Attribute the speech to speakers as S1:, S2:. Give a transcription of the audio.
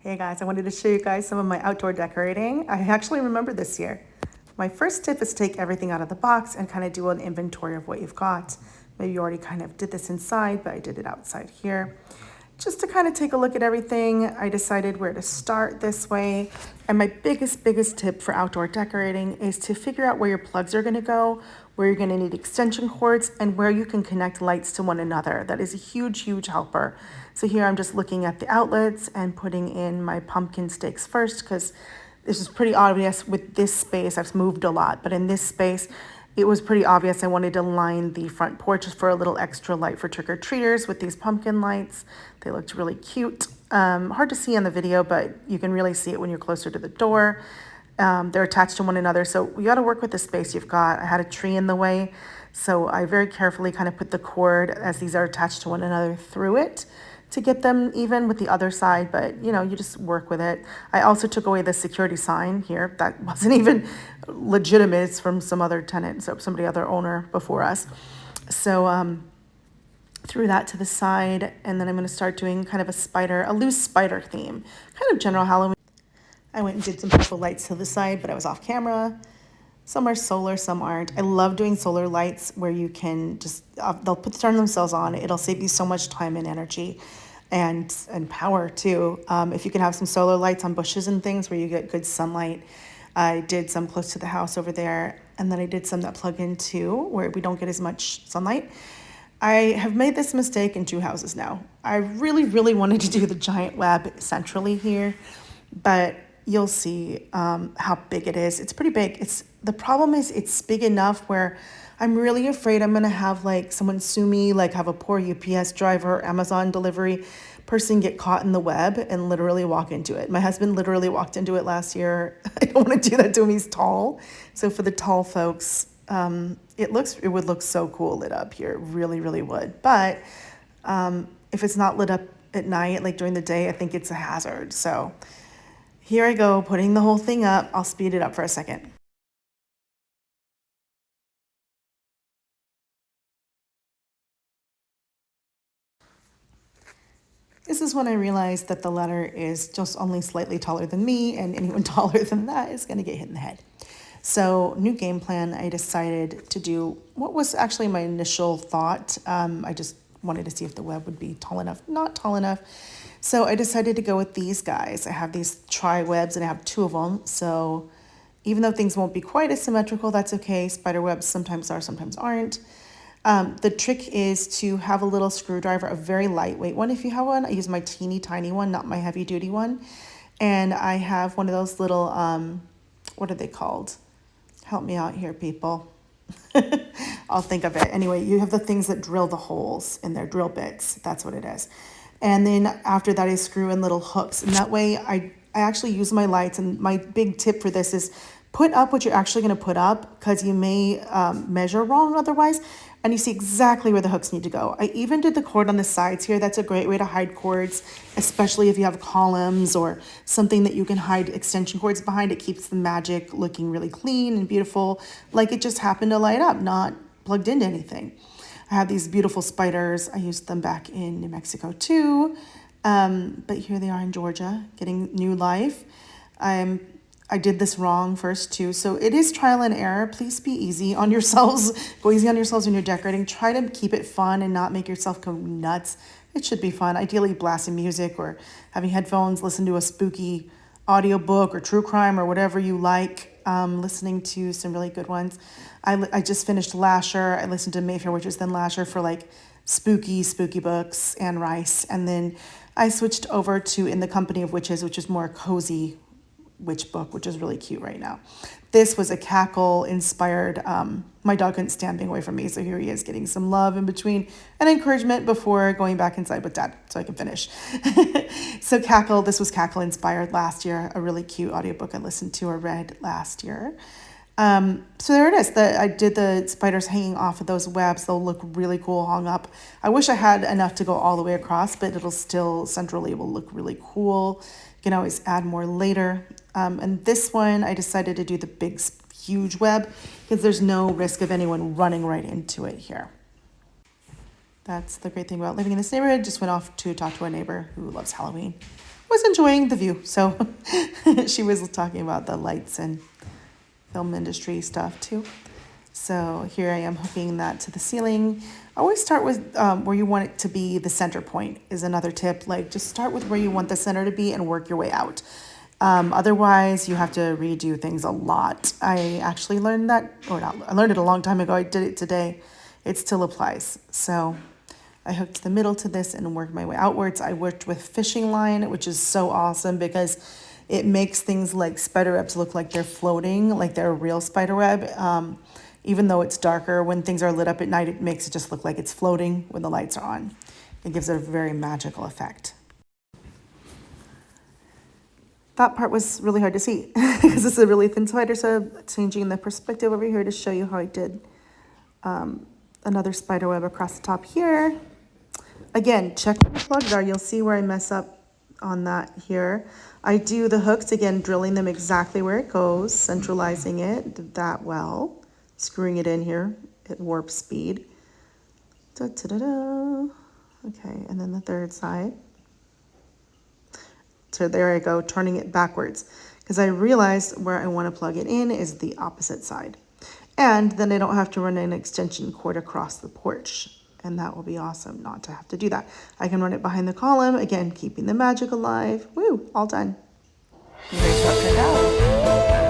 S1: Hey guys, I wanted to show you guys some of my outdoor decorating. I actually remember this year. My first tip is take everything out of the box and kind of do an inventory of what you've got. Maybe you already kind of did this inside, but I did it outside here. Just to kind of take a look at everything, I decided where to start this way. And my biggest tip for outdoor decorating is to figure out where your plugs are gonna go, where you're gonna need extension cords, and where you can connect lights to one another. That is a huge helper. So here I'm just looking at the outlets and putting in my pumpkin stakes first, because this is pretty obvious with this space. I've moved a lot, but in this space, it was pretty obvious I wanted to line the front porch for a little extra light for trick-or-treaters with these pumpkin lights. They looked really cute. Hard to see on the video, but you can really see it when you're closer to the door. They're attached to one another, so you got to work with the space you've got. I had a tree in the way, so I very carefully kind of put the cord, as these are attached to one another, through it to get them even with the other side, but you know, you just work with it. I also took away the security sign here. That wasn't even legitimate. It's from some other tenant, so somebody other owner before us. So threw that to the side, and then I'm gonna start doing kind of a loose spider theme, kind of general Halloween. I went and did some purple lights to the side, but I was off camera. Some are solar, some aren't. I love doing solar lights where you can just, they'll turn themselves on. It'll save you so much time and energy and power too. If you can have some solar lights on bushes and things where you get good sunlight. I did some close to the house over there, and then I did some that plug in too, where we don't get as much sunlight. I have made this mistake in 2 houses now. I really wanted to do the giant web centrally here, but you'll see how big it is. It's pretty big. The problem is it's big enough where I'm really afraid I'm gonna have like someone sue me, like have a poor UPS driver or Amazon delivery person get caught in the web and literally walk into it. My husband literally walked into it last year. I don't want to do that to him. He's tall. So for the tall folks, it would look so cool lit up here. It really would. But if it's not lit up at night, like during the day, I think it's a hazard. So here I go, putting the whole thing up. I'll speed it up for a second. This is when I realized that the letter is just only slightly taller than me, and anyone taller than that is going to get hit in the head. So new game plan, I decided to do what was actually my initial thought. I just wanted to see if the web would be tall enough, not tall enough. So I decided to go with these guys. I have these tri-webs and I have 2 of them. So even though things won't be quite as symmetrical, that's okay. Spider webs sometimes are, sometimes aren't. The trick is to have a little screwdriver, a very lightweight one. If you have one, I use my teeny tiny one, not my heavy duty one. And I have one of those little, what are they called? Help me out here, people. I'll think of it. Anyway, you have the things that drill the holes in their drill bits. That's what it is. And then after that, I screw in little hooks. And that way I actually use my lights. And my big tip for this is put up what you're actually going to put up, because you may measure wrong otherwise. And you see exactly where the hooks need to go. I even did the cord on the sides here. That's a great way to hide cords, especially if you have columns or something that you can hide extension cords behind. It keeps the magic looking really clean and beautiful, like it just happened to light up, not plugged into anything. I have these beautiful spiders. I used them back in New Mexico too, but here they are in Georgia, getting new life. I did this wrong first too, so it is trial and error. Please be easy on yourselves. Go easy on yourselves when you're decorating. Try to keep it fun and not make yourself go nuts. It should be fun. Ideally, blasting music or having headphones, listen to a spooky audiobook or true crime or whatever you like. Listening to some really good ones. I just finished Lasher. I listened to Mayfair Witches, then Lasher for like spooky books, and Rice. And then I switched over to In the Company of Witches, which is more cozy witch book, which is really cute right now. This was a Cackle inspired. My dog couldn't stand being away from me, so here he is getting some love in between and encouragement before going back inside with Dad so I can finish. So Cackle, this was Cackle inspired last year, a really cute audiobook I listened to or read last year. So there it is. I did the spiders hanging off of those webs. They'll look really cool hung up. I wish I had enough to go all the way across, but it'll still centrally will look really cool. You can always add more later. And this one, I decided to do the big, huge web because there's no risk of anyone running right into it here. That's the great thing about living in this neighborhood. Just went off to talk to a neighbor who loves Halloween. was enjoying the view. So she was talking about the lights and film industry stuff too. So here I am hooking that to the ceiling. Always start with where you want it to be. The center point is another tip. Like just start with where you want the center to be and work your way out. Otherwise, you have to redo things a lot. I actually learned that, or not, I learned it a long time ago. I did it today. It still applies. So I hooked the middle to this and worked my way outwards. I worked with fishing line, which is so awesome because it makes things like spider webs look like they're floating, like they're a real spider web. Even though it's darker, when things are lit up at night, it makes it just look like it's floating when the lights are on. It gives it a very magical effect. That part was really hard to see because this is a really thin spider, so changing the perspective over here to show you how I did another spider web across the top here. Again, check where the plugs are. You'll see where I mess up on that here. I do the hooks, again, drilling them exactly where it goes, centralizing it, did that well. Screwing it in here at warp speed. Da, da, da, da. Okay, and then the third side. So there I go, turning it backwards. Because I realized where I want to plug it in is the opposite side. And then I don't have to run an extension cord across the porch. And that will be awesome not to have to do that. I can run it behind the column, again, keeping the magic alive. Woo, all done. Here's how it turned out.